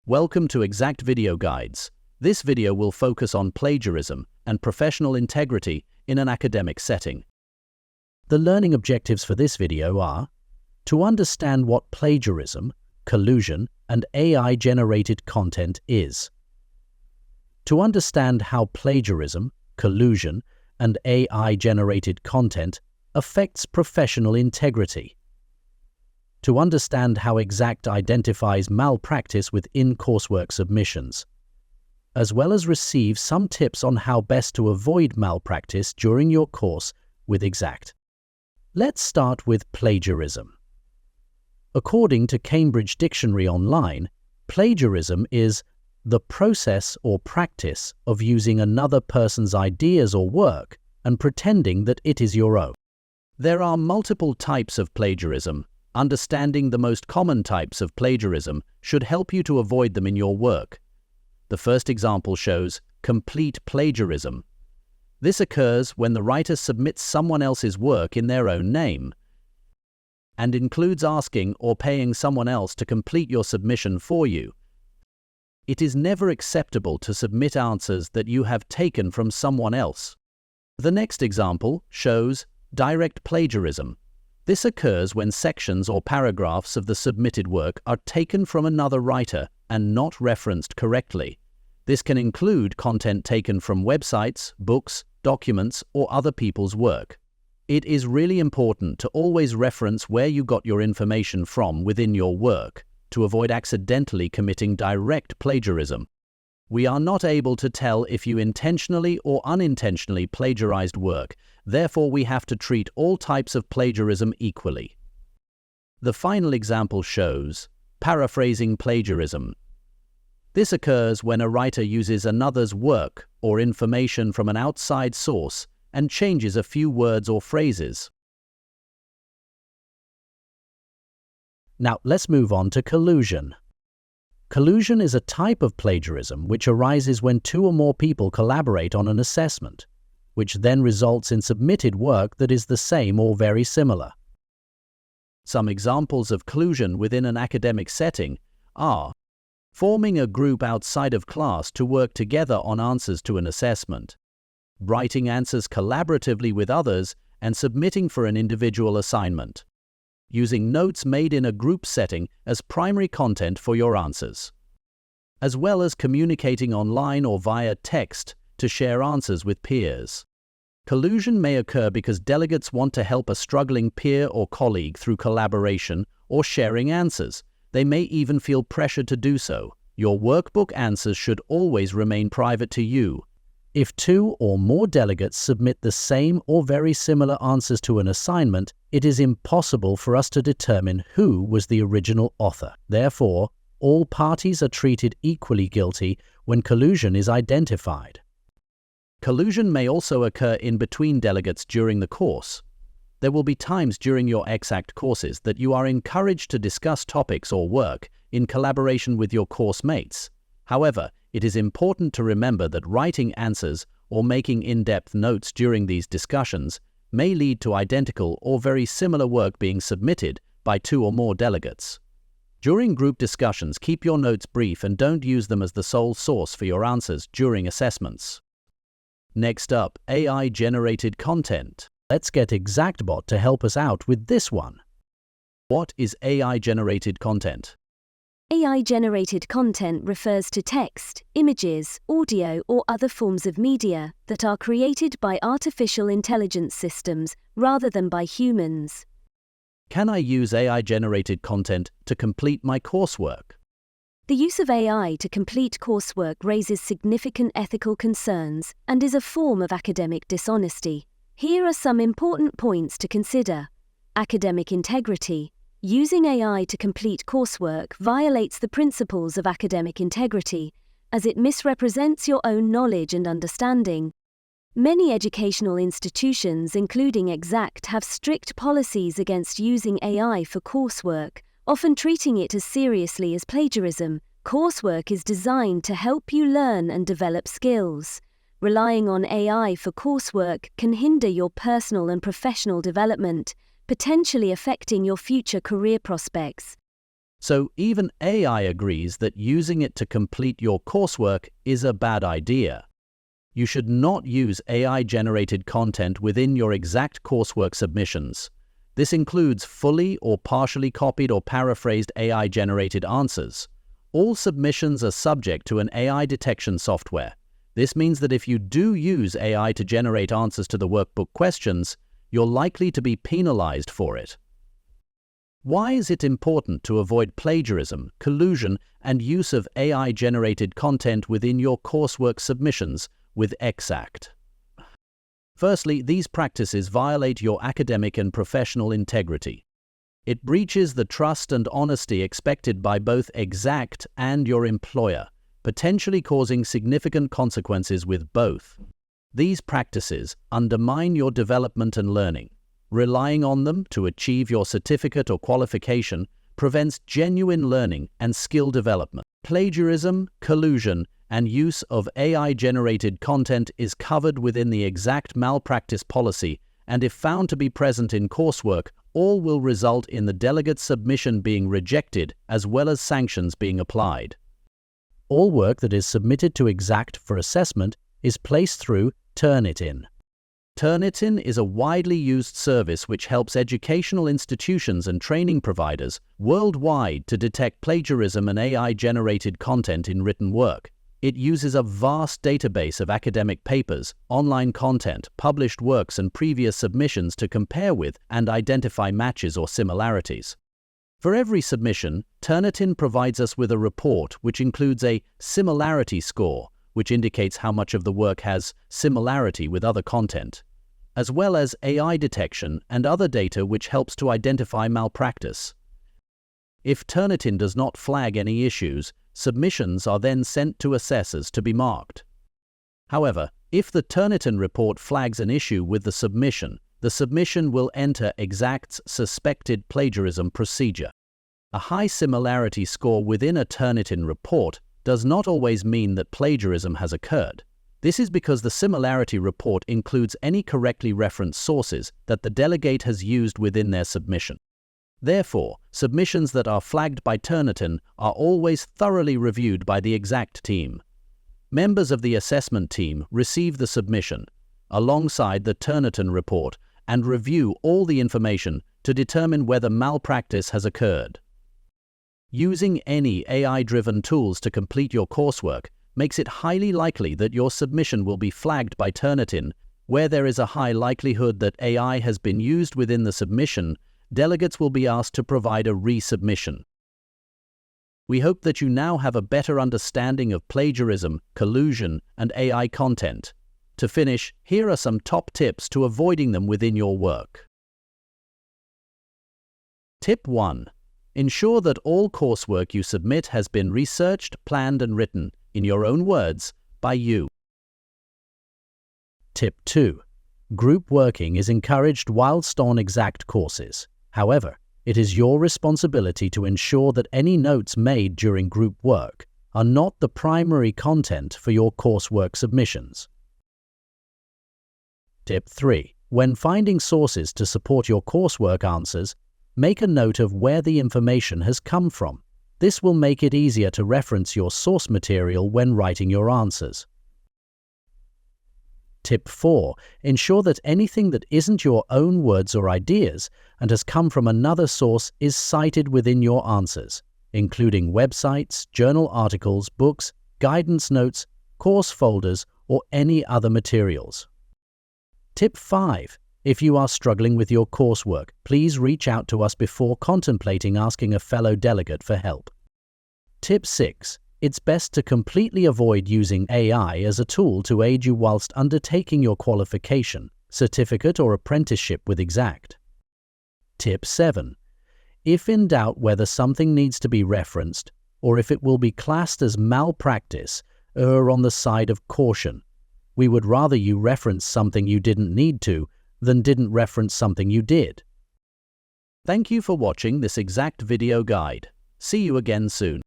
Welcome to Exact Video Guides. This video will focus on plagiarism and professional integrity in an academic setting. The learning objectives for this video are to understand what plagiarism, collusion, and AI-generated content is, to understand how plagiarism, collusion, and AI-generated content affects professional integrity, to understand how Exact identifies malpractice within coursework submissions, as well as receive some tips on how best to avoid malpractice during your course with Exact. Let's start with plagiarism. According to Cambridge Dictionary Online, plagiarism is the process or practice of using another person's ideas or work and pretending that it is your own. There are multiple types of plagiarism. Understanding the most common types of plagiarism should help you to avoid them in your work. The first example shows complete plagiarism. This occurs when the writer submits someone else's work in their own name and includes asking or paying someone else to complete your submission for you. It is never acceptable to submit answers that you have taken from someone else. The next example shows direct plagiarism. This occurs when sections or paragraphs of the submitted work are taken from another writer and not referenced correctly. This can include content taken from websites, books, documents, or other people's work. It is really important to always reference where you got your information from within your work to avoid accidentally committing direct plagiarism. We are not able to tell if you intentionally or unintentionally plagiarized work, therefore we have to treat all types of plagiarism equally. The final example shows paraphrasing plagiarism. This occurs when a writer uses another's work or information from an outside source and changes a few words or phrases. Now let's move on to collusion. Collusion is a type of plagiarism which arises when two or more people collaborate on an assessment, which then results in submitted work that is the same or very similar. Some examples of collusion within an academic setting are forming a group outside of class to work together on answers to an assessment, writing answers collaboratively with others and submitting for an individual assignment, using notes made in a group setting as primary content for your answers, as well as communicating online or via text to share answers with peers. Collusion may occur because delegates want to help a struggling peer or colleague through collaboration or sharing answers. They may even feel pressured to do so. Your workbook answers should always remain private to you. If two or more delegates submit the same or very similar answers to an assignment, it is impossible for us to determine who was the original author. Therefore, all parties are treated equally guilty when collusion is identified. Collusion may also occur in between delegates during the course. There will be times during your Exact courses that you are encouraged to discuss topics or work in collaboration with your course mates. However, it is important to remember that writing answers or making in-depth notes during these discussions may lead to identical or very similar work being submitted by two or more delegates. During group discussions, keep your notes brief and don't use them as the sole source for your answers during assessments. Next up, AI-generated content. Let's get ExactBot to help us out with this one. What is AI-generated content? AI-generated content refers to text, images, audio, or other forms of media that are created by artificial intelligence systems rather than by humans. Can I use AI-generated content to complete my coursework? The use of AI to complete coursework raises significant ethical concerns and is a form of academic dishonesty. Here are some important points to consider. Academic integrity. Using AI to complete coursework violates the principles of academic integrity, as it misrepresents your own knowledge and understanding. Many educational institutions, including Exact, have strict policies against using AI for coursework, often treating it as seriously as plagiarism. Coursework is designed to help you learn and develop skills. Relying on AI for coursework can hinder your personal and professional development, potentially affecting your future career prospects. So even AI agrees that using it to complete your coursework is a bad idea. You should not use AI-generated content within your exact coursework submissions. This includes fully or partially copied or paraphrased AI-generated answers. All submissions are subject to an AI detection software. This means that if you do use AI to generate answers to the workbook questions, you're likely to be penalized for it. Why is it important to avoid plagiarism, collusion, and use of AI-generated content within your coursework submissions with Exact? Firstly, these practices violate your academic and professional integrity. It breaches the trust and honesty expected by both Exact and your employer, potentially causing significant consequences with both. These practices undermine your development and learning. Relying on them to achieve your certificate or qualification prevents genuine learning and skill development. Plagiarism, collusion, and use of AI-generated content is covered within the Exact malpractice policy, and if found to be present in coursework, all will result in the delegate's submission being rejected as well as sanctions being applied. All work that is submitted to Exact for assessment is placed through Turnitin. Turnitin is a widely used service which helps educational institutions and training providers worldwide to detect plagiarism and AI-generated content in written work. It uses a vast database of academic papers, online content, published works, and previous submissions to compare with and identify matches or similarities. For every submission, Turnitin provides us with a report which includes a similarity score, which indicates how much of the work has similarity with other content, as well as AI detection and other data which helps to identify malpractice. If Turnitin does not flag any issues, submissions are then sent to assessors to be marked. However, if the Turnitin report flags an issue with the submission will enter Exact's suspected plagiarism procedure. A high similarity score within a Turnitin report does not always mean that plagiarism has occurred. This is because the similarity report includes any correctly referenced sources that the delegate has used within their submission. Therefore, submissions that are flagged by Turnitin are always thoroughly reviewed by the Exact team. Members of the assessment team receive the submission, alongside the Turnitin report, and review all the information to determine whether malpractice has occurred. Using any AI-driven tools to complete your coursework makes it highly likely that your submission will be flagged by Turnitin. Where there is a high likelihood that AI has been used within the submission, delegates will be asked to provide a resubmission. We hope that you now have a better understanding of plagiarism, collusion, and AI content. To finish, here are some top tips to avoiding them within your work. Tip 1. Ensure that all coursework you submit has been researched, planned, and written, in your own words, by you. Tip 2. Group working is encouraged whilst on Exact courses. However, it is your responsibility to ensure that any notes made during group work are not the primary content for your coursework submissions. Tip 3. When finding sources to support your coursework answers, make a note of where the information has come from. This will make it easier to reference your source material when writing your answers. Tip 4. Ensure that anything that isn't your own words or ideas and has come from another source is cited within your answers, including websites, journal articles, books, guidance notes, course folders, or any other materials. Tip 5. If you are struggling with your coursework, please reach out to us before contemplating asking a fellow delegate for help. Tip 6. It's best to completely avoid using AI as a tool to aid you whilst undertaking your qualification, certificate, or apprenticeship with Exact. Tip 7. If in doubt whether something needs to be referenced or if it will be classed as malpractice, err on the side of caution. We would rather you reference something you didn't need to than didn't reference something you did. Thank you for watching this Exact video guide. See you again soon.